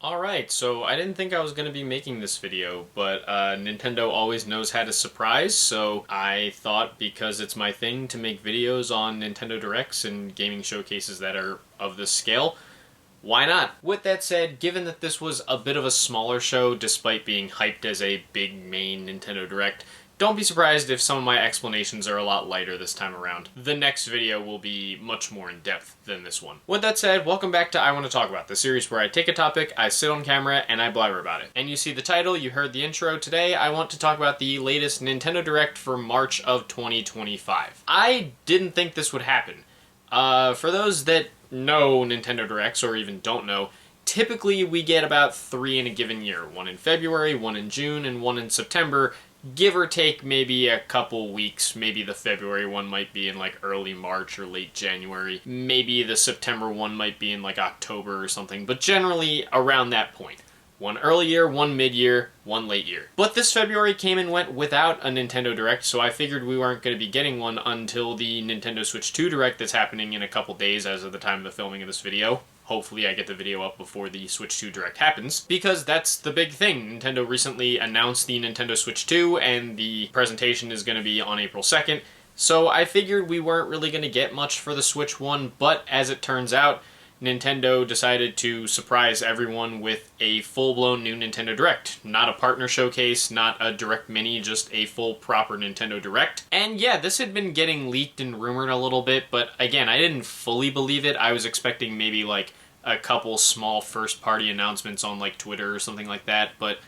Alright, so I didn't think I was going to be making this video, but Nintendo always knows how to surprise, so I thought because it's my thing to make videos on Nintendo Directs and gaming showcases that are of this scale, why not? With that said, given that this was a bit of a smaller show despite being hyped as a big main Nintendo Direct, don't be surprised if some of my explanations are a lot lighter this time around. The next video will be much more in-depth than this one. With that said, welcome back to I Want to Talk About, the series where I take a topic, I sit on camera, and I blabber about it. And you see the title, you heard the intro. Today I want to talk about the latest Nintendo Direct for March of 2025. I didn't think this would happen. For those that know Nintendo Directs, or even don't know, typically we get about 3 in a given year. One in February, one in June, and one in September, give or take maybe a couple weeks. Maybe the February one might be in like early March or late January. Maybe the September one might be in like October or something, but generally around that point. One early year, one mid-year, one late year. But this February came and went without a Nintendo Direct, so I figured we weren't going to be getting one until the Nintendo Switch 2 Direct that's happening in a couple days as of the time of the filming of this video. Hopefully I get the video up before the Switch 2 Direct happens, because that's the big thing. Nintendo recently announced the Nintendo Switch 2, and the presentation is going to be on April 2nd, so I figured we weren't really going to get much for the Switch 1, but as it turns out, Nintendo decided to surprise everyone with a full-blown new Nintendo Direct. Not a partner showcase, not a Direct Mini, just a full proper Nintendo Direct. And yeah, this had been getting leaked and rumored a little bit, but again, I didn't fully believe it. I was expecting maybe like a couple small first-party announcements on like Twitter or something like that, but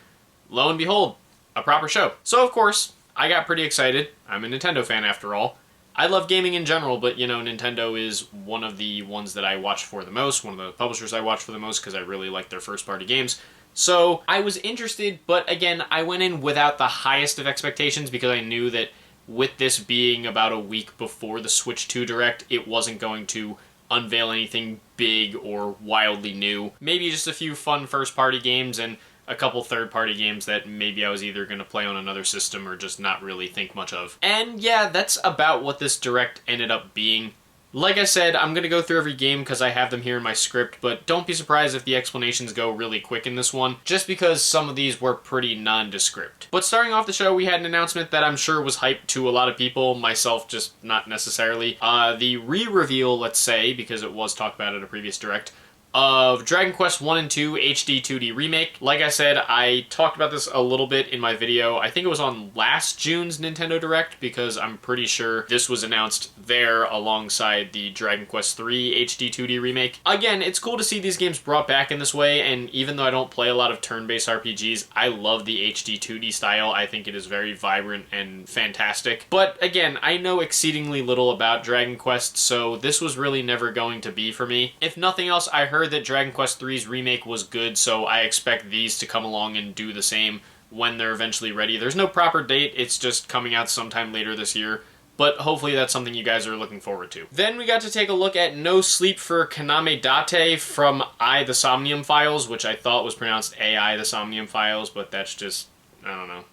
lo and behold, a proper show. So of course, I got pretty excited. I'm a Nintendo fan after all. I love gaming in general, but, you know, Nintendo is one of the ones that I watch for the most, one of the publishers I watch for the most, because I really like their first-party games. So I was interested, but again, I went in without the highest of expectations, because I knew that with this being about a week before the Switch 2 Direct, it wasn't going to unveil anything big or wildly new. Maybe just a few fun first-party games and a couple third-party games that maybe I was either going to play on another system or just not really think much of. And yeah, that's about what this Direct ended up being. Like I said, I'm going to go through every game because I have them here in my script, but don't be surprised if the explanations go really quick in this one, just because some of these were pretty nondescript. But starting off the show, we had an announcement that I'm sure was hyped to a lot of people, myself just not necessarily. The re-reveal, let's say, because it was talked about at a previous Direct, of Dragon Quest 1 and 2 HD 2D Remake. Like I said, I talked about this a little bit in my video. I think it was on last June's Nintendo Direct, because I'm pretty sure this was announced there alongside the Dragon Quest 3 HD 2D Remake. Again, it's cool to see these games brought back in this way, and even though I don't play a lot of turn-based RPGs, I love the HD 2D style. I think it is very vibrant and fantastic. But again, I know exceedingly little about Dragon Quest, so this was really never going to be for me. If nothing else, I heard that Dragon Quest 3's remake was good, so I expect these to come along and do the same when they're eventually ready. There's no proper date, it's just coming out sometime later this year, but hopefully that's something you guys are looking forward to. Then we got to take a look at No Sleep for Kaname Date from I the Somnium Files, which I thought was pronounced AI the Somnium Files, but that's just, I don't know.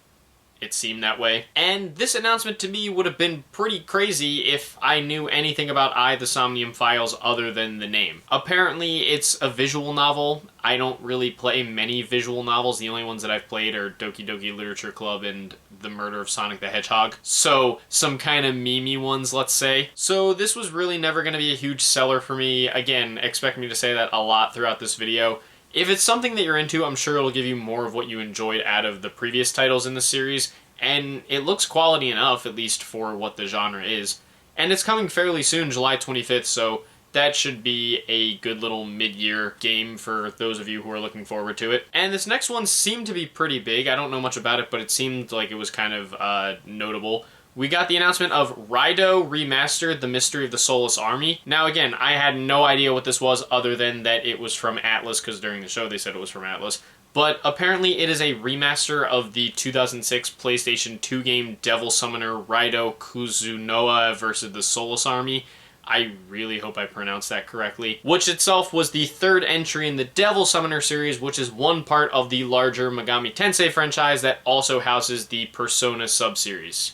It seemed that way. And this announcement to me would have been pretty crazy if I knew anything about I the Somnium Files other than the name. Apparently it's a visual novel. I don't really play many visual novels. The only ones that I've played are Doki Doki Literature Club and The Murder of Sonic the Hedgehog. So some kind of memey ones, let's say. So this was really never going to be a huge seller for me. Again, expect me to say that a lot throughout this video. If it's something that you're into, I'm sure it'll give you more of what you enjoyed out of the previous titles in the series, and it looks quality enough, at least for what the genre is. And it's coming fairly soon, July 25th, so that should be a good little mid-year game for those of you who are looking forward to it. And this next one seemed to be pretty big. I don't know much about it, but it seemed like it was kind of notable. We got the announcement of Raido Remastered: The Mystery of the Soulless Army. Now again, I had no idea what this was other than that it was from Atlus, because during the show they said it was from Atlus. But apparently it is a remaster of the 2006 PlayStation 2 game Devil Summoner Raido Kuzunoa vs. the Soulless Army. I really hope I pronounced that correctly. Which itself was the third entry in the Devil Summoner series, which is one part of the larger Megami Tensei franchise that also houses the Persona subseries.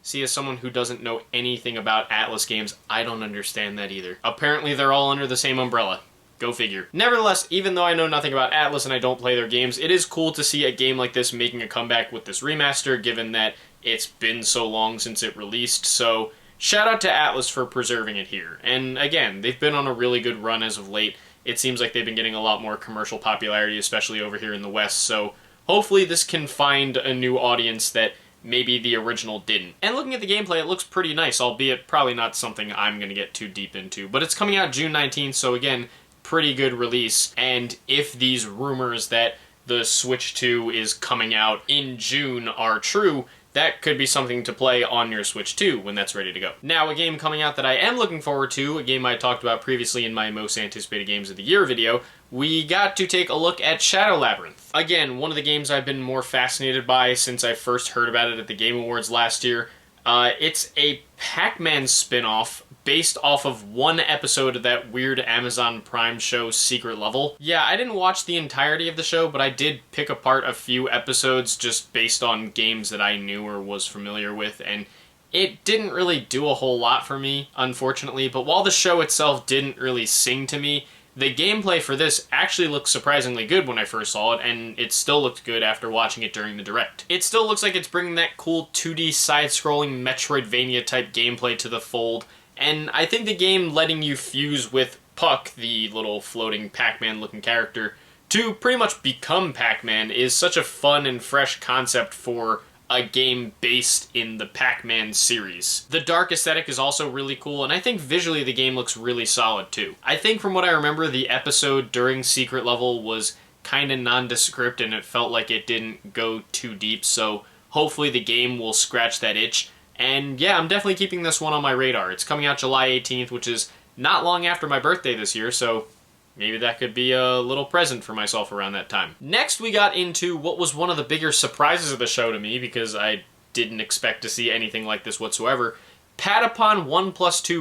See, as someone who doesn't know anything about Atlus games, I don't understand that either. Apparently they're all under the same umbrella. Go figure. Nevertheless, even though I know nothing about Atlus and I don't play their games, it is cool to see a game like this making a comeback with this remaster, given that it's been so long since it released. So shout out to Atlus for preserving it here. And again, they've been on a really good run as of late. It seems like they've been getting a lot more commercial popularity, especially over here in the West. So hopefully this can find a new audience that maybe the original didn't. And looking at the gameplay, it looks pretty nice, albeit probably not something I'm going to get too deep into. But it's coming out June 19th, so again, pretty good release. And if these rumors that the Switch 2 is coming out in June are true, that could be something to play on your Switch 2 when that's ready to go. Now, a game coming out that I am looking forward to, a game I talked about previously in my most anticipated games of the year video, we got to take a look at Shadow Labyrinth. Again, one of the games I've been more fascinated by since I first heard about it at the Game Awards last year. It's a Pac-Man spin-off based off of one episode of that weird Amazon Prime show Secret Level. Yeah, I didn't watch the entirety of the show, but I did pick apart a few episodes just based on games that I knew or was familiar with, and it didn't really do a whole lot for me, unfortunately. But while the show itself didn't really sing to me, the gameplay for this actually looked surprisingly good when I first saw it, and it still looked good after watching it during the Direct. It still looks like it's bringing that cool 2D side-scrolling Metroidvania-type gameplay to the fold, and I think the game letting you fuse with Puck, the little floating Pac-Man looking character, to pretty much become Pac-Man is such a fun and fresh concept for a game based in the Pac-Man series. The dark aesthetic is also really cool, and I think visually the game looks really solid too. I think from what I remember, the episode during Secret Level was kind of nondescript and it felt like it didn't go too deep, so hopefully the game will scratch that itch. And yeah, I'm definitely keeping this one on my radar. It's coming out July 18th, which is not long after my birthday this year, so maybe that could be a little present for myself around that time. Next, we got into what was one of the bigger surprises of the show to me, because I didn't expect to see anything like this whatsoever. Patapon 1+2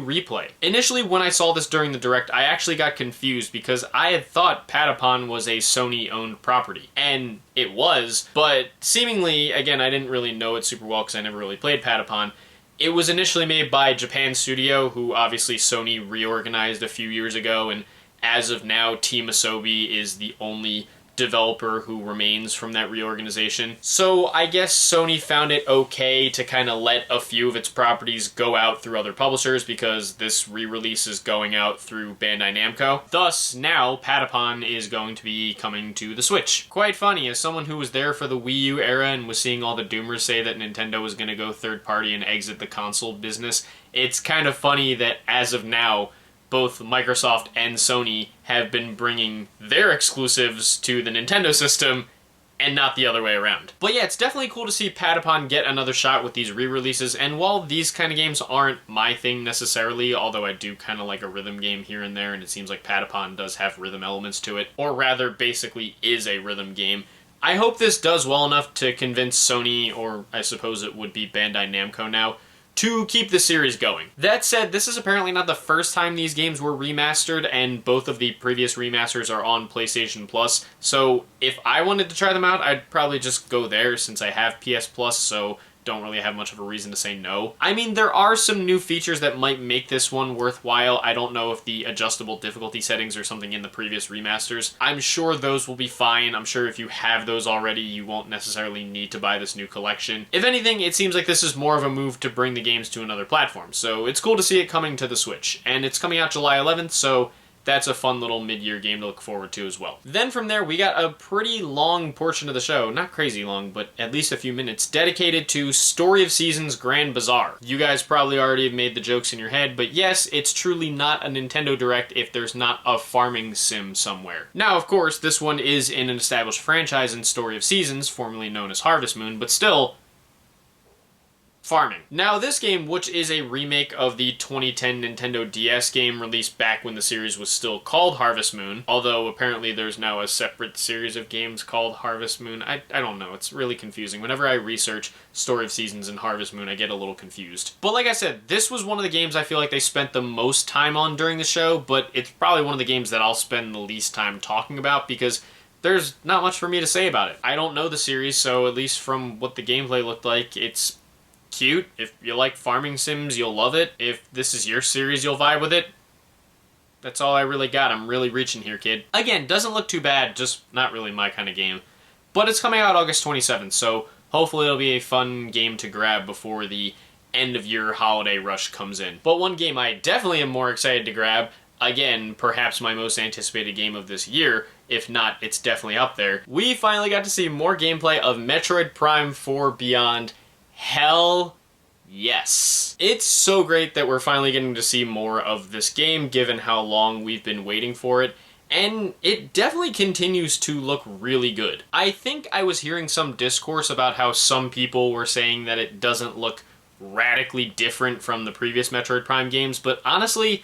Replay. Initially, when I saw this during the Direct, I actually got confused because I had thought Patapon was a Sony-owned property. And it was, but seemingly, again, I didn't really know it super well because I never really played Patapon. It was initially made by Japan Studio, who obviously Sony reorganized a few years ago, and as of now, Team Asobi is the only developer who remains from that reorganization. So I guess Sony found it okay to kind of let a few of its properties go out through other publishers because this re-release is going out through Bandai Namco. Thus, now Patapon is going to be coming to the Switch. Quite funny, as someone who was there for the Wii U era and was seeing all the doomers say that Nintendo was going to go third-party and exit the console business, it's kind of funny that as of now, both Microsoft and Sony have been bringing their exclusives to the Nintendo system and not the other way around. But yeah, it's definitely cool to see Patapon get another shot with these re-releases, and while these kind of games aren't my thing necessarily, although I do kind of like a rhythm game here and there, and it seems like Patapon does have rhythm elements to it, or rather basically is a rhythm game, I hope this does well enough to convince Sony, or I suppose it would be Bandai Namco now, to keep the series going. That said, this is apparently not the first time these games were remastered, and both of the previous remasters are on PlayStation Plus, so if I wanted to try them out, I'd probably just go there since I have PS Plus, so don't really have much of a reason to say no. I mean, there are some new features that might make this one worthwhile. I don't know if the adjustable difficulty settings are something in the previous remasters. I'm sure those will be fine. I'm sure if you have those already, you won't necessarily need to buy this new collection. If anything, it seems like this is more of a move to bring the games to another platform, so it's cool to see it coming to the Switch. And it's coming out July 11th, so that's a fun little mid-year game to look forward to as well. Then from there, we got a pretty long portion of the show, not crazy long, but at least a few minutes, dedicated to Story of Seasons Grand Bazaar. You guys probably already have made the jokes in your head, but yes, it's truly not a Nintendo Direct if there's not a farming sim somewhere. Now, of course, this one is in an established franchise in Story of Seasons, formerly known as Harvest Moon, but still, farming. Now, this game, which is a remake of the 2010 Nintendo DS game released back when the series was still called Harvest Moon, although apparently there's now a separate series of games called Harvest Moon. I don't know, it's really confusing. Whenever I research Story of Seasons and Harvest Moon, I get a little confused. But like I said, this was one of the games I feel like they spent the most time on during the show, but it's probably one of the games that I'll spend the least time talking about because there's not much for me to say about it. I don't know the series, so at least from what the gameplay looked like, it's cute. If you like farming sims, you'll love it. If this is your series, you'll vibe with it. That's all I really got. I'm really reaching here, kid. Again, doesn't look too bad, just not really my kind of game. But it's coming out August 27th, so hopefully it'll be a fun game to grab before the end-of-year holiday rush comes in. But one game I definitely am more excited to grab, again, perhaps my most anticipated game of this year, if not, it's definitely up there. We finally got to see more gameplay of Metroid Prime 4 Beyond. Hell yes. It's so great that we're finally getting to see more of this game, given how long we've been waiting for it. And it definitely continues to look really good. I think I was hearing some discourse about how some people were saying that it doesn't look radically different from the previous Metroid Prime games, but honestly,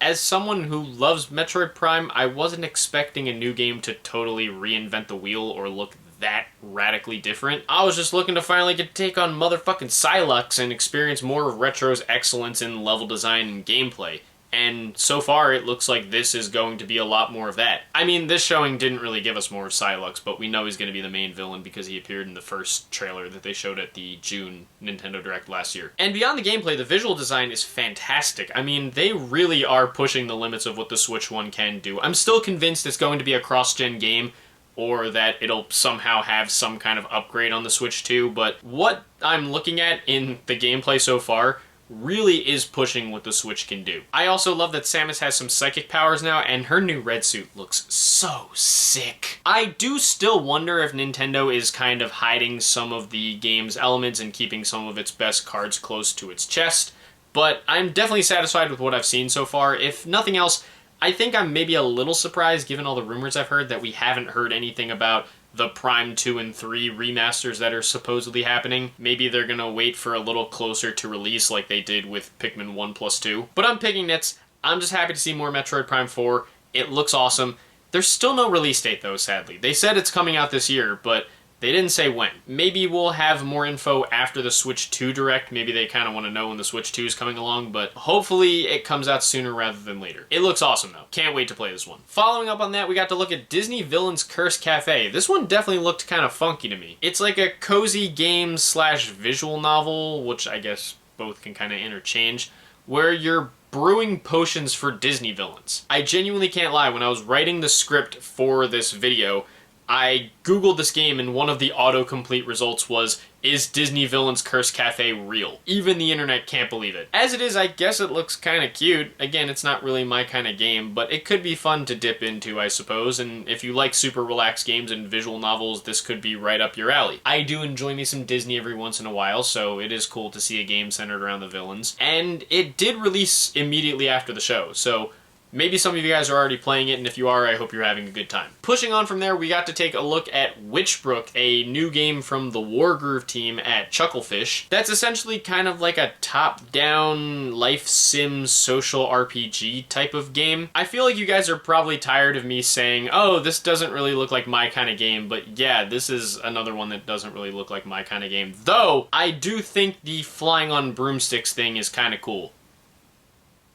as someone who loves Metroid Prime, I wasn't expecting a new game to totally reinvent the wheel or look that radically different. I was just looking to finally get to take on motherfucking Sylux and experience more of Retro's excellence in level design and gameplay. And so far, it looks like this is going to be a lot more of that. I mean, this showing didn't really give us more of Sylux, but we know he's going to be the main villain because he appeared in the first trailer that they showed at the June Nintendo Direct last year. And beyond the gameplay, the visual design is fantastic. I mean, they really are pushing the limits of what the Switch One can do. I'm still convinced it's going to be a cross-gen game, or that it'll somehow have some kind of upgrade on the Switch 2, but what I'm looking at in the gameplay so far really is pushing what the Switch can do. I also love that Samus has some psychic powers now, and her new red suit looks so sick. I do still wonder if Nintendo is kind of hiding some of the game's elements and keeping some of its best cards close to its chest, but I'm definitely satisfied with what I've seen so far. If nothing else, I think I'm maybe a little surprised, given all the rumors I've heard, that we haven't heard anything about the Prime 2 and 3 remasters that are supposedly happening. Maybe they're gonna wait for a little closer to release like they did with Pikmin 1+2. But I'm picking nits. I'm just happy to see more Metroid Prime 4. It looks awesome. There's still no release date though, sadly. They said it's coming out this year, but they didn't say when. Maybe we'll have more info after the Switch 2 Direct. Maybe they kind of want to know when the Switch 2 is coming along, but hopefully it comes out sooner rather than later. It looks awesome though. Can't wait to play this one. Following up on that, we got to look at Disney Villains Curse Cafe. This one definitely looked kind of funky to me. It's like a cozy game slash visual novel, which I guess both can kind of interchange, where you're brewing potions for Disney villains. I genuinely can't lie, when I was writing the script for this video, I googled this game and one of the autocomplete results was, is Disney Villains Curse Cafe real? Even the internet can't believe it. As it is, I guess it looks kind of cute. Again, it's not really my kind of game, but it could be fun to dip into, I suppose, and if you like super relaxed games and visual novels, this could be right up your alley. I do enjoy me some Disney every once in a while, so it is cool to see a game centered around the villains. And it did release immediately after the show, so maybe some of you guys are already playing it, and if you are, I hope you're having a good time. Pushing on from there, we got to take a look at Witchbrook, a new game from the Wargroove team at Chucklefish. That's essentially kind of like a top-down life sim social RPG type of game. I feel like you guys are probably tired of me saying, oh, this doesn't really look like my kind of game, but yeah, this is another one that doesn't really look like my kind of game. Though, I do think the flying on broomsticks thing is kind of cool.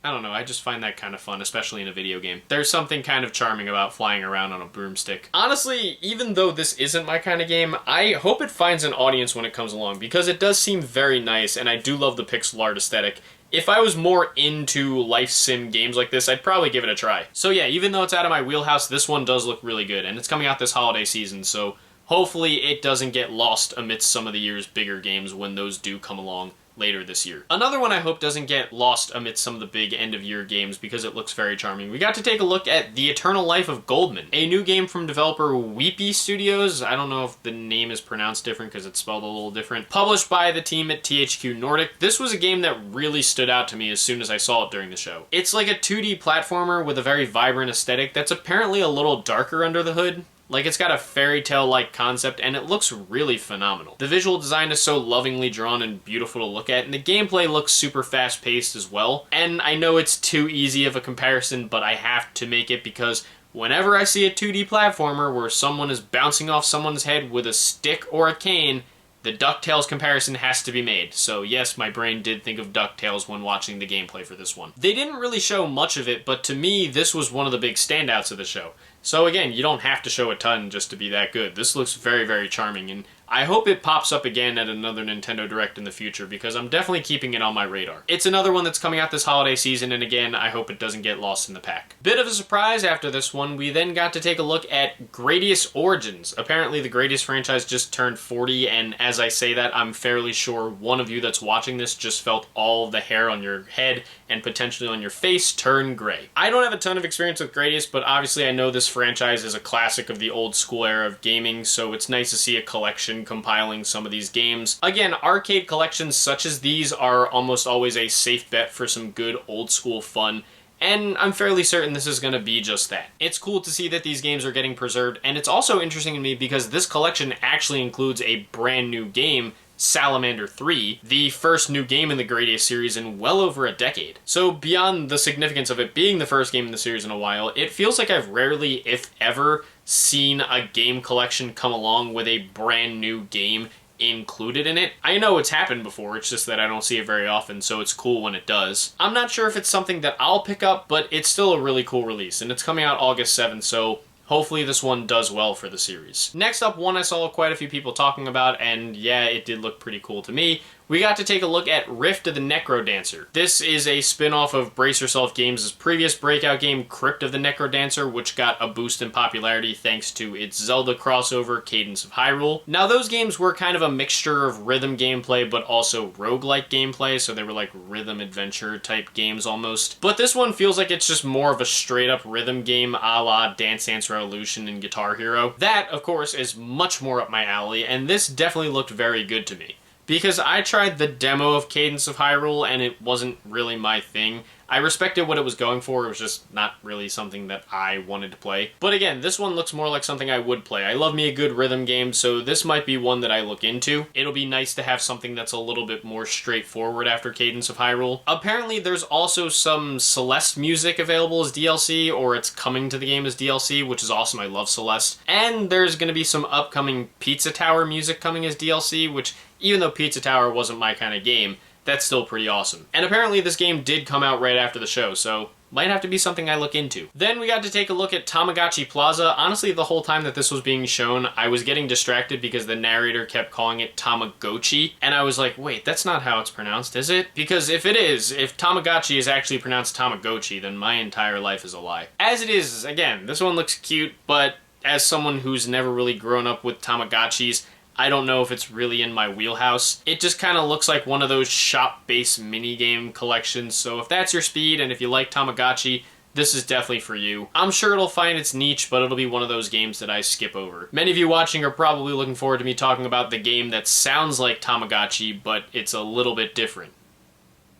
I don't know, I just find that kind of fun, especially in a video game. There's something kind of charming about flying around on a broomstick. Honestly, even though this isn't my kind of game, I hope it finds an audience when it comes along, because it does seem very nice, and I do love the pixel art aesthetic. If I was more into life sim games like this, I'd probably give it a try. So yeah, even though it's out of my wheelhouse, this one does look really good, and it's coming out this holiday season, so hopefully it doesn't get lost amidst some of the year's bigger games when those do come along later this year. Another one I hope doesn't get lost amidst some of the big end-of-year games because it looks very charming. We got to take a look at The Eternal Life of Goldman, a new game from developer Weepy Studios. I don't know if the name is pronounced different because it's spelled a little different. Published by the team at THQ Nordic. This was a game that really stood out to me as soon as I saw it during the show. It's like a 2D platformer with a very vibrant aesthetic that's apparently a little darker under the hood. Like, it's got a fairy tale-like concept, and it looks really phenomenal. The visual design is so lovingly drawn and beautiful to look at, and the gameplay looks super fast-paced as well. And I know it's too easy of a comparison, but I have to make it because whenever I see a 2D platformer where someone is bouncing off someone's head with a stick or a cane, the DuckTales comparison has to be made. So yes, my brain did think of DuckTales when watching the gameplay for this one. They didn't really show much of it, but to me, this was one of the big standouts of the show. So again, you don't have to show a ton just to be that good. This looks very, very charming, and I hope it pops up again at another Nintendo Direct in the future because I'm definitely keeping it on my radar. It's another one that's coming out this holiday season, and again, I hope it doesn't get lost in the pack. Bit of a surprise after this one, we then got to take a look at Gradius Origins. Apparently the Gradius franchise just turned 40, and as I say that, I'm fairly sure one of you that's watching this just felt all of the hair on your head and potentially on your face turn gray. I don't have a ton of experience with Gradius, but obviously I know this franchise is a classic of the old school era of gaming, so it's nice to see a collection compiling some of these games. Again, arcade collections such as these are almost always a safe bet for some good old school fun, and I'm fairly certain this is going to be just that. It's cool to see that these games are getting preserved, and it's also interesting to me because this collection actually includes a brand new game, Salamander 3, the first new game in the Gradius series in well over a decade. So beyond the significance of it being the first game in the series in a while, it feels like I've rarely, if ever, seen a game collection come along with a brand new game included in it. I know it's happened before, it's just that I don't see it very often, so it's cool when it does. I'm not sure if it's something that I'll pick up, but it's still a really cool release, and it's coming out August 7th, so hopefully this one does well for the series. Next up, one I saw quite a few people talking about, and yeah, it did look pretty cool to me. We got to take a look at Rift of the NecroDancer. This is a spin-off of Brace Yourself Games' previous breakout game, Crypt of the NecroDancer, which got a boost in popularity thanks to its Zelda crossover, Cadence of Hyrule. Now, those games were kind of a mixture of rhythm gameplay, but also roguelike gameplay, so they were like rhythm adventure type games almost. But this one feels like it's just more of a straight-up rhythm game a la Dance Dance Revolution and Guitar Hero. That, of course, is much more up my alley, and this definitely looked very good to me. Because I tried the demo of Cadence of Hyrule and it wasn't really my thing. I respected what it was going for, it was just not really something that I wanted to play. But again, this one looks more like something I would play. I love me a good rhythm game, so this might be one that I look into. It'll be nice to have something that's a little bit more straightforward after Cadence of Hyrule. Apparently there's also some Celeste music available as DLC, or it's coming to the game as DLC, which is awesome, I love Celeste. And there's going to be some upcoming Pizza Tower music coming as DLC, which even though Pizza Tower wasn't my kind of game, that's still pretty awesome. And apparently this game did come out right after the show, so might have to be something I look into. Then we got to take a look at Tamagotchi Plaza. Honestly, the whole time that this was being shown, I was getting distracted because the narrator kept calling it Tamagotchi, and I was like, wait, that's not how it's pronounced, is it? Because if it is, if Tamagotchi is actually pronounced Tamagotchi, then my entire life is a lie. As it is, again, this one looks cute, but as someone who's never really grown up with Tamagotchis, I don't know if it's really in my wheelhouse. It just kind of looks like one of those shop-based minigame collections, so if that's your speed and if you like Tamagotchi, this is definitely for you. I'm sure it'll find its niche, but it'll be one of those games that I skip over. Many of you watching are probably looking forward to me talking about the game that sounds like Tamagotchi, but it's a little bit different.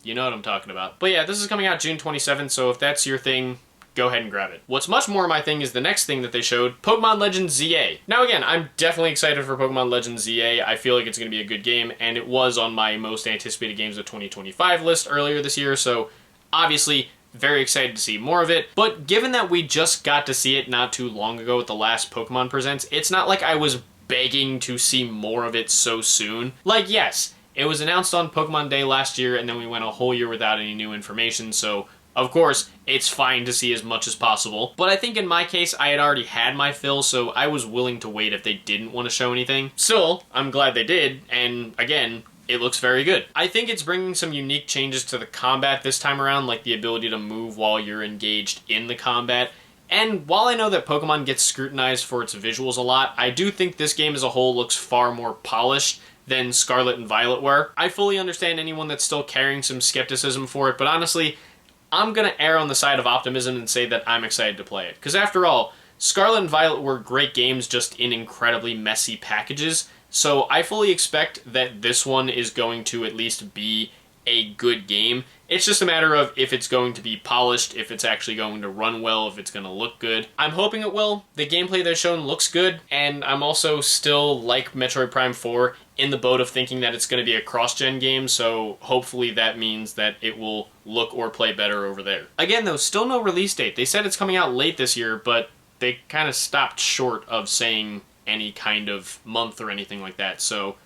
You know what I'm talking about. But yeah, this is coming out June 27th, so if that's your thing, go ahead and grab it. What's much more my thing is the next thing that they showed, Pokemon Legends ZA. Now again, I'm definitely excited for Pokemon Legends ZA. I feel like it's going to be a good game, and it was on my most anticipated games of 2025 list earlier this year, so obviously very excited to see more of it. But given that we just got to see it not too long ago at the last Pokemon Presents, it's not like I was begging to see more of it so soon. Like, yes, it was announced on Pokemon Day last year, and then we went a whole year without any new information, so of course, it's fine to see as much as possible, but I think in my case, I had already had my fill, so I was willing to wait if they didn't want to show anything. Still, I'm glad they did, and again, it looks very good. I think it's bringing some unique changes to the combat this time around, like the ability to move while you're engaged in the combat. And while I know that Pokemon gets scrutinized for its visuals a lot, I do think this game as a whole looks far more polished than Scarlet and Violet were. I fully understand anyone that's still carrying some skepticism for it, but honestly, I'm going to err on the side of optimism and say that I'm excited to play it. Because after all, Scarlet and Violet were great games just in incredibly messy packages, so I fully expect that this one is going to at least be a good game. It's just a matter of if it's going to be polished, if it's actually going to run well, if it's going to look good. I'm hoping it will. The gameplay they've shown looks good, and I'm also still, like Metroid Prime 4, in the boat of thinking that it's going to be a cross-gen game, so hopefully that means that it will look or play better over there. Again though, still no release date. They said it's coming out late this year, but they kind of stopped short of saying any kind of month or anything like that, so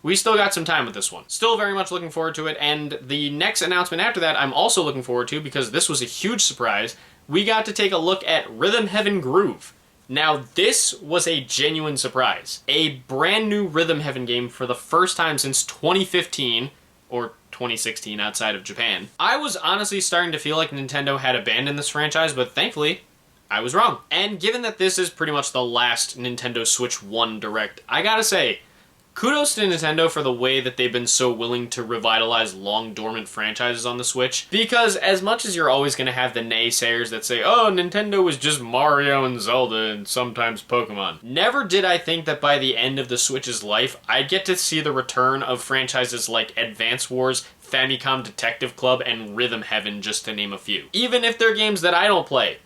we still got some time with this one. Still very much looking forward to it, and the next announcement after that I'm also looking forward to because this was a huge surprise. We got to take a look at Rhythm Heaven Groove. Now, this was a genuine surprise. A brand new Rhythm Heaven game for the first time since 2015, or 2016 outside of Japan. I was honestly starting to feel like Nintendo had abandoned this franchise, but thankfully, I was wrong. And given that this is pretty much the last Nintendo Switch 1 Direct, I gotta say, kudos to Nintendo for the way that they've been so willing to revitalize long dormant franchises on the Switch, because as much as you're always going to have the naysayers that say, oh, Nintendo was just Mario and Zelda and sometimes Pokemon, never did I think that by the end of the Switch's life, I'd get to see the return of franchises like Advance Wars, Famicom Detective Club, and Rhythm Heaven, just to name a few. Even if they're games that I don't play.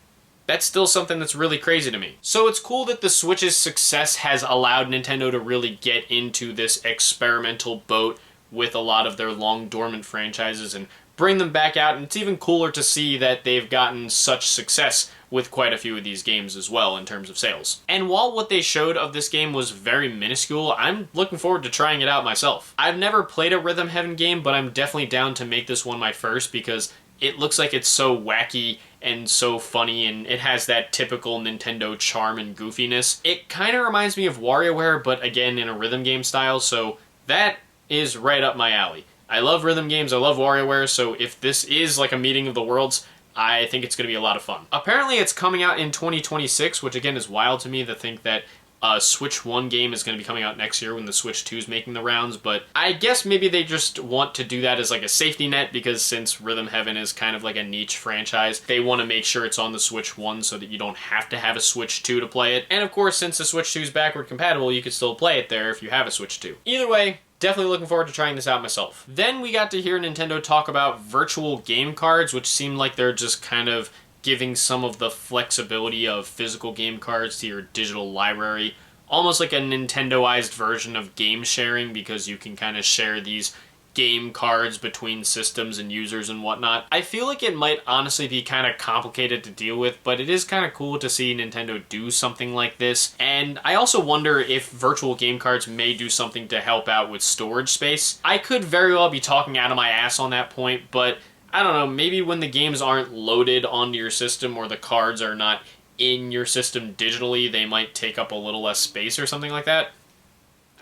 That's still something that's really crazy to me. So it's cool that the Switch's success has allowed Nintendo to really get into this experimental boat with a lot of their long dormant franchises and bring them back out, and it's even cooler to see that they've gotten such success with quite a few of these games as well in terms of sales. And while what they showed of this game was very minuscule, I'm looking forward to trying it out myself. I've never played a Rhythm Heaven game, but I'm definitely down to make this one my first because it looks like it's so wacky and so funny, and it has that typical Nintendo charm and goofiness. It kind of reminds me of WarioWare, but again in a rhythm game style, so that is right up my alley. I love rhythm games, I love WarioWare, so if this is like a meeting of the worlds, I think it's going to be a lot of fun. Apparently it's coming out in 2026, which again is wild to me to think that a Switch 1 game is going to be coming out next year when the Switch 2 is making the rounds, but I guess maybe they just want to do that as like a safety net, because since Rhythm Heaven is kind of like a niche franchise, they want to make sure it's on the Switch 1 so that you don't have to have a Switch 2 to play it. And of course, since the Switch 2 is backward compatible, you can still play it there if you have a Switch 2. Either way, definitely looking forward to trying this out myself. Then we got to hear Nintendo talk about virtual game cards, which seem like they're just kind of giving some of the flexibility of physical game cards to your digital library. Almost like a Nintendoized version of game sharing, because you can kind of share these game cards between systems and users and whatnot. I feel like it might honestly be kind of complicated to deal with, but it is kind of cool to see Nintendo do something like this. And I also wonder if virtual game cards may do something to help out with storage space. I could very well be talking out of my ass on that point, but I don't know, maybe when the games aren't loaded onto your system or the cards are not in your system digitally, they might take up a little less space or something like that.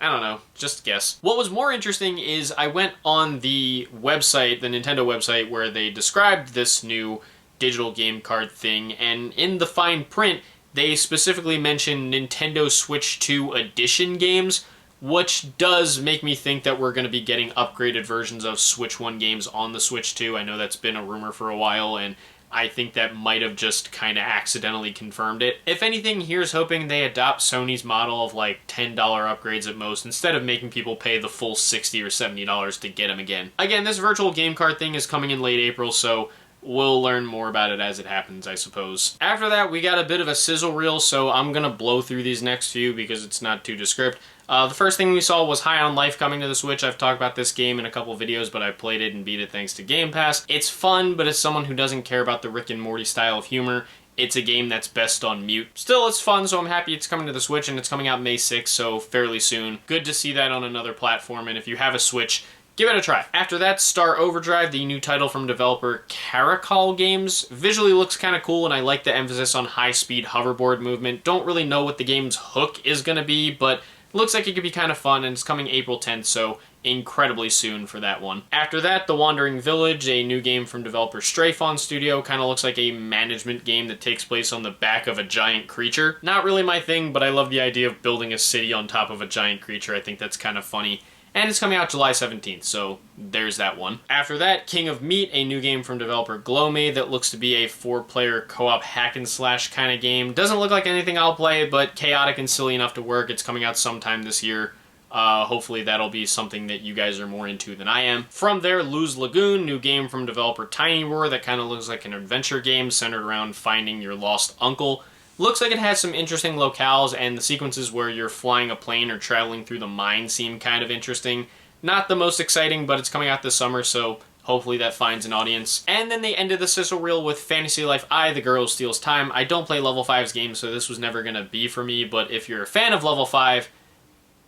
I don't know, just guess. What was more interesting is I went on the website, the Nintendo website, where they described this new digital game card thing, and in the fine print, they specifically mentioned Nintendo Switch 2 Edition games, which does make me think that we're going to be getting upgraded versions of Switch 1 games on the Switch 2. I know that's been a rumor for a while, and I think that might have just kind of accidentally confirmed it. If anything, here's hoping they adopt Sony's model of like $10 upgrades at most, instead of making people pay the full $60 or $70 to get them again. Again, this virtual game card thing is coming in late April, so we'll learn more about it as it happens, I suppose. After that, we got a bit of a sizzle reel, so I'm gonna blow through these next few because it's not too descript. The first thing we saw was High on Life coming to the Switch. I've talked about this game in a couple videos, but I played it and beat it thanks to Game Pass. It's fun, but as someone who doesn't care about the Rick and Morty style of humor, it's a game that's best on mute. Still, it's fun, so I'm happy it's coming to the Switch, and it's coming out May 6th, so fairly soon. Good to see that on another platform, and if you have a Switch, give it a try. After that, Star Overdrive, the new title from developer Caracal Games. Visually looks kind of cool, and I like the emphasis on high-speed hoverboard movement. Don't really know what the game's hook is going to be, but looks like it could be kind of fun, and it's coming April 10th, so incredibly soon for that one. After that, The Wandering Village, a new game from developer Strafawn Studio. Kind of looks like a management game that takes place on the back of a giant creature. Not really my thing, but I love the idea of building a city on top of a giant creature. I think that's kind of funny. And it's coming out July 17th, so there's that one. After that, King of Meat, a new game from developer Glowme that looks to be a 4-player co-op hack and slash kind of game. Doesn't look like anything I'll play, but chaotic and silly enough to work. It's coming out sometime this year. Hopefully that'll be something that you guys are more into than I am. From there, Lose Lagoon, new game from developer Tiny Roar that kind of looks like an adventure game centered around finding your lost uncle. Looks like it has some interesting locales, and the sequences where you're flying a plane or traveling through the mine seem kind of interesting. Not the most exciting, but it's coming out this summer, so hopefully that finds an audience. And then they ended the sizzle reel with Fantasy Life I, The Girl Who Steals Time. I don't play Level 5's games, so this was never going to be for me, but if you're a fan of Level 5,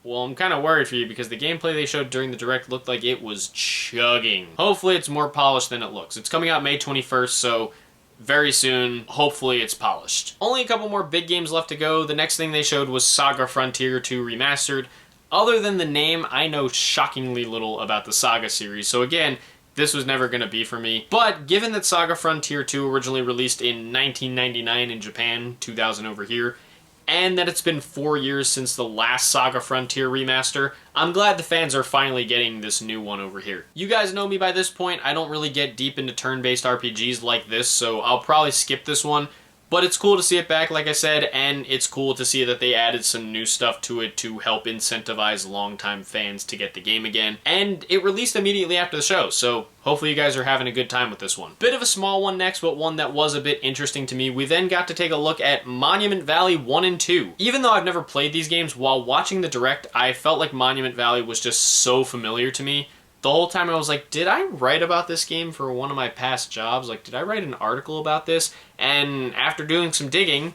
well, I'm kind of worried for you because the gameplay they showed during the Direct looked like it was chugging. Hopefully it's more polished than it looks. It's coming out May 21st, so very soon. Hopefully it's polished. Only a couple more big games left to go. The next thing they showed was Saga Frontier 2 Remastered. Other than the name, I know shockingly little about the Saga series, so again, this was never going to be for me. But given that Saga Frontier 2 originally released in 1999 in Japan, 2000 over here, and that it's been 4 years since the last Saga Frontier remaster, I'm glad the fans are finally getting this new one over here. You guys know me by this point, I don't really get deep into turn-based RPGs like this, so I'll probably skip this one. But it's cool to see it back, like I said, and it's cool to see that they added some new stuff to it to help incentivize longtime fans to get the game again. And it released immediately after the show, so hopefully you guys are having a good time with this one. Bit of a small one next, but one that was a bit interesting to me. We then got to take a look at Monument Valley 1 and 2. Even though I've never played these games, while watching the Direct, I felt like Monument Valley was just so familiar to me. The whole time I was like, did I write about this game for one of my past jobs? Like, did I write an article about this? And after doing some digging,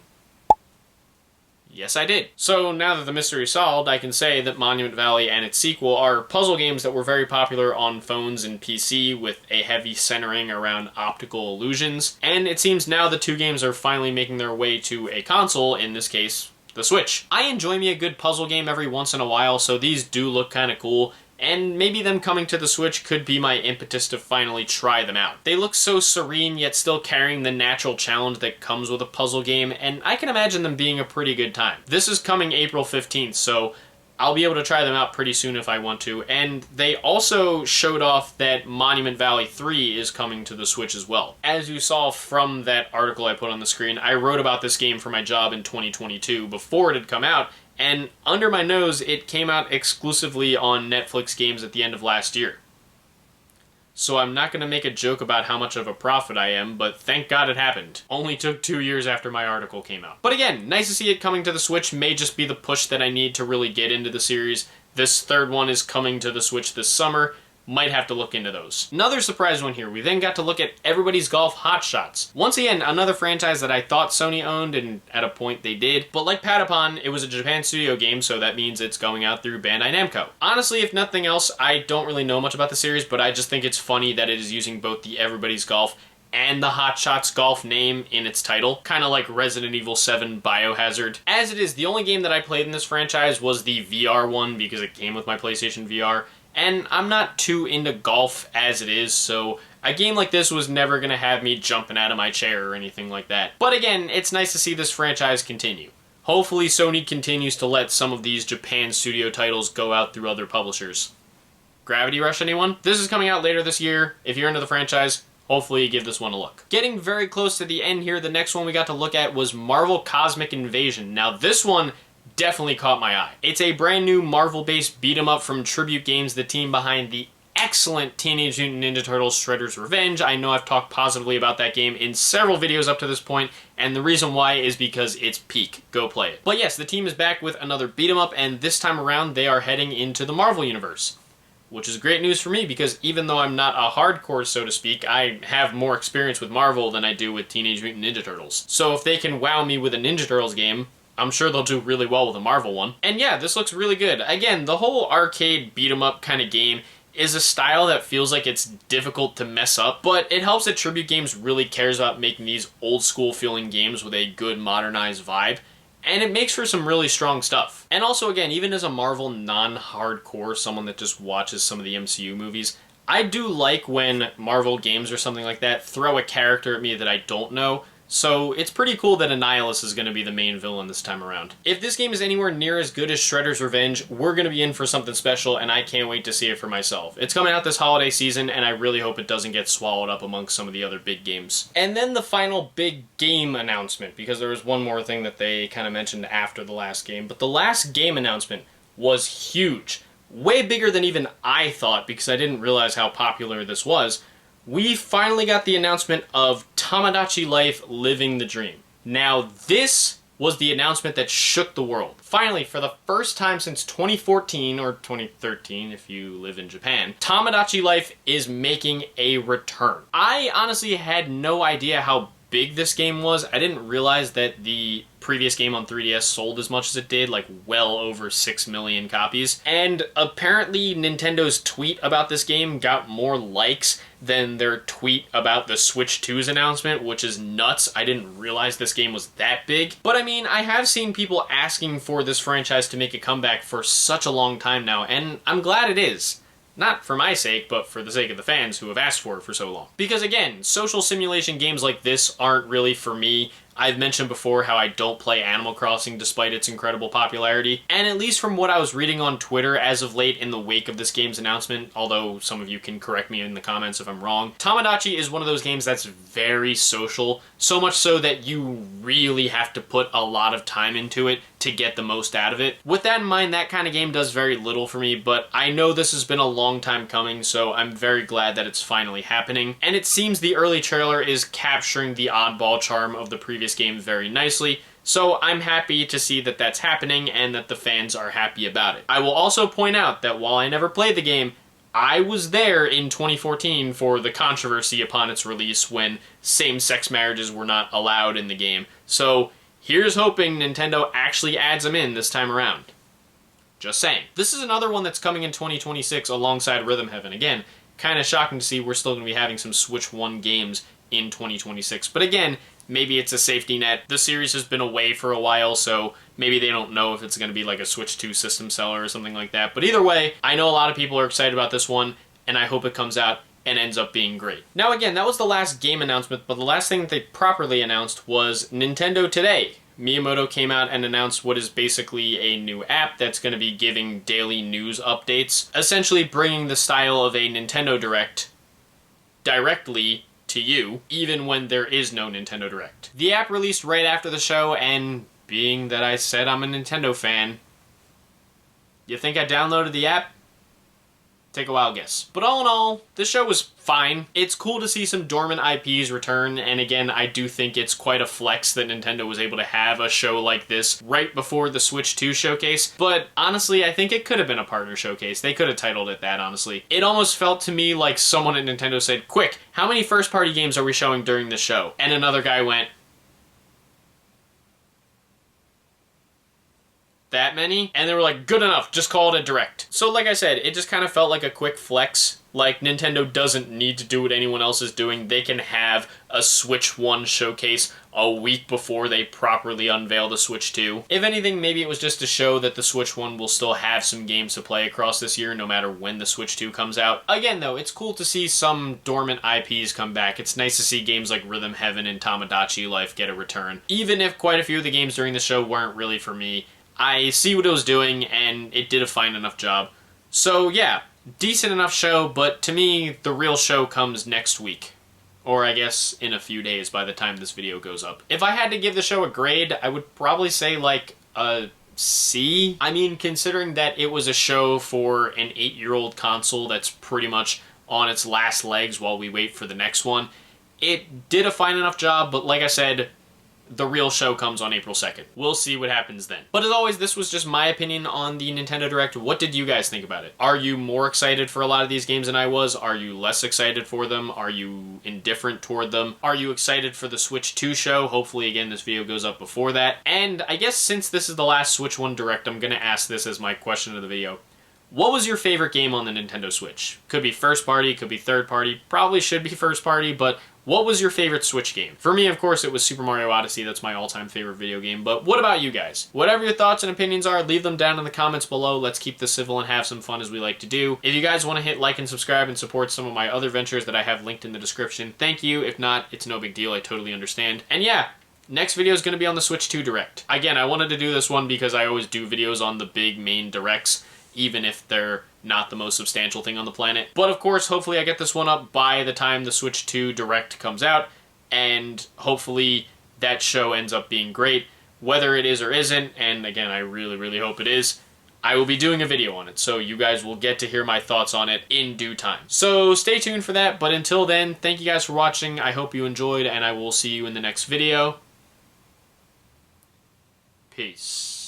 yes I did. So now that the mystery is solved, I can say that Monument Valley and its sequel are puzzle games that were very popular on phones and PC with a heavy centering around optical illusions. And it seems now the two games are finally making their way to a console, in this case, the Switch. I enjoy me a good puzzle game every once in a while, so these do look kind of cool. And maybe them coming to the Switch could be my impetus to finally try them out. They look so serene, yet still carrying the natural challenge that comes with a puzzle game, and I can imagine them being a pretty good time. This is coming April 15th, so I'll be able to try them out pretty soon if I want to. And they also showed off that Monument Valley 3 is coming to the Switch as well. As you saw from that article I put on the screen, I wrote about this game for my job in 2022 before it had come out, and under my nose, it came out exclusively on Netflix games at the end of last year. So I'm not going to make a joke about how much of a prophet I am, but thank God it happened. Only took 2 years after my article came out. But again, nice to see it coming to the Switch. May just be the push that I need to really get into the series. This third one is coming to the Switch this summer. Might have to look into those. Another surprise one here. We then got to look at Everybody's Golf Hot Shots. Once again, another franchise that I thought Sony owned, and at a point they did. But like Patapon, it was a Japan studio game, so that means it's going out through Bandai Namco. Honestly, if nothing else, I don't really know much about the series, but I just think it's funny that it is using both the Everybody's Golf and the Hot Shots Golf name in its title. Kind of like Resident Evil 7 Biohazard. As it is, the only game that I played in this franchise was the VR one because it came with my PlayStation VR. And I'm not too into golf as it is, so a game like this was never going to have me jumping out of my chair or anything like that. But again, it's nice to see this franchise continue. Hopefully Sony continues to let some of these Japan studio titles go out through other publishers. Gravity Rush, anyone? This is coming out later this year. If you're into the franchise, hopefully you give this one a look. Getting very close to the end here, the next one we got to look at was Marvel Cosmic Invasion. Now this one definitely caught my eye. It's a brand new Marvel-based beat-em-up from Tribute Games, the team behind the excellent Teenage Mutant Ninja Turtles Shredder's Revenge. I know I've talked positively about that game in several videos up to this point, and the reason why is because it's peak. Go play it. But yes, the team is back with another beat-em-up, and this time around they are heading into the Marvel Universe. Which is great news for me because even though I'm not a hardcore, so to speak, I have more experience with Marvel than I do with Teenage Mutant Ninja Turtles. So if they can wow me with a Ninja Turtles game, I'm sure they'll do really well with a Marvel one. And yeah, this looks really good. Again, the whole arcade beat-em-up kind of game is a style that feels like it's difficult to mess up, but it helps that Tribute Games really cares about making these old-school feeling games with a good modernized vibe, and it makes for some really strong stuff. And also, again, even as a Marvel non-hardcore, someone that just watches some of the MCU movies, I do like when Marvel games or something like that throw a character at me that I don't know. So it's pretty cool that Annihilus is going to be the main villain this time around. If this game is anywhere near as good as Shredder's Revenge, we're going to be in for something special, and I can't wait to see it for myself. It's coming out this holiday season, and I really hope it doesn't get swallowed up amongst some of the other big games. And then the final big game announcement, because there was one more thing that they kind of mentioned after the last game, but the last game announcement was huge. Way bigger than even I thought, because I didn't realize how popular this was. We finally got the announcement of Tomodachi Life Living the Dream. Now this was the announcement that shook the world. Finally, for the first time since 2014, or 2013 if you live in Japan, Tomodachi Life is making a return. I honestly had no idea how big this game was. I didn't realize that the previous game on 3DS sold as much as it did, like well over 6 million copies. And apparently Nintendo's tweet about this game got more likes than their tweet about the Switch 2's announcement, which is nuts. I didn't realize this game was that big. But I mean, I have seen people asking for this franchise to make a comeback for such a long time now, and I'm glad it is. Not for my sake, but for the sake of the fans who have asked for it for so long. Because again, social simulation games like this aren't really for me. I've mentioned before how I don't play Animal Crossing despite its incredible popularity, and at least from what I was reading on Twitter as of late in the wake of this game's announcement, although some of you can correct me in the comments if I'm wrong, Tomodachi is one of those games that's very social, so much so that you really have to put a lot of time into it to get the most out of it. With that in mind, that kind of game does very little for me, but I know this has been a long time coming, so I'm very glad that it's finally happening, and it seems the early trailer is capturing the oddball charm of the previous game very nicely, so I'm happy to see that that's happening and that the fans are happy about it. I will also point out that while I never played the game, I was there in 2014 for the controversy upon its release when same-sex marriages were not allowed in the game, so here's hoping Nintendo actually adds them in this time around. Just saying. This is another one that's coming in 2026 alongside Rhythm Heaven. Again, kind of shocking to see we're still going to be having some Switch 1 games in 2026, but again, maybe it's a safety net. The series has been away for a while, so maybe they don't know if it's going to be like a Switch 2 system seller or something like that. But either way, I know a lot of people are excited about this one, and I hope it comes out and ends up being great. Now again, that was the last game announcement, but the last thing that they properly announced was Nintendo Today. Miyamoto came out and announced what is basically a new app that's going to be giving daily news updates, essentially bringing the style of a Nintendo Direct directly to you, even when there is no Nintendo Direct. The app released right after the show, and being that I said I'm a Nintendo fan, you think I downloaded the app? Take a wild guess. But all in all, this show was fine. It's cool to see some dormant IPs return, and again, I do think it's quite a flex that Nintendo was able to have a show like this right before the Switch 2 showcase, but honestly, I think it could have been a partner showcase. They could have titled it that, honestly. It almost felt to me like someone at Nintendo said, "Quick, how many first-party games are we showing during the show?" And another guy went, "That many?" And they were like, "Good enough, just call it a Direct." So like I said, it just kind of felt like a quick flex. Like, Nintendo doesn't need to do what anyone else is doing. They can have a Switch 1 showcase a week before they properly unveil the Switch 2. If anything, maybe it was just to show that the Switch 1 will still have some games to play across this year, no matter when the Switch 2 comes out. Again, though, it's cool to see some dormant IPs come back. It's nice to see games like Rhythm Heaven and Tomodachi Life get a return. Even if quite a few of the games during the show weren't really for me, I see what it was doing, and it did a fine enough job. So yeah, decent enough show, but to me, the real show comes next week. Or I guess in a few days by the time this video goes up. If I had to give the show a grade, I would probably say like a C. I mean, considering that it was a show for an 8-year-old console that's pretty much on its last legs while we wait for the next one, it did a fine enough job, but like I said, the real show comes on April 2nd. We'll see what happens then. But as always, this was just my opinion on the Nintendo Direct. What did you guys think about it? Are you more excited for a lot of these games than I was? Are you less excited for them? Are you indifferent toward them? Are you excited for the Switch 2 show? Hopefully, again, this video goes up before that. And I guess since this is the last Switch 1 Direct, I'm going to ask this as my question of the video. What was your favorite game on the Nintendo Switch? Could be first party, could be third party, probably should be first party, but what was your favorite Switch game? For me, of course, it was Super Mario Odyssey. That's my all-time favorite video game, but what about you guys? Whatever your thoughts and opinions are, leave them down in the comments below. Let's keep this civil and have some fun as we like to do. If you guys want to hit like and subscribe and support some of my other ventures that I have linked in the description, thank you. If not, it's no big deal. I totally understand. And yeah, next video is going to be on the Switch 2 Direct. Again, I wanted to do this one because I always do videos on the big main Directs, even if they're not the most substantial thing on the planet. But of course, hopefully I get this one up by the time the Switch 2 Direct comes out, and hopefully that show ends up being great. Whether it is or isn't, and again, I really, really hope it is, I will be doing a video on it, so you guys will get to hear my thoughts on it in due time. So stay tuned for that, but until then, thank you guys for watching. I hope you enjoyed, and I will see you in the next video. Peace.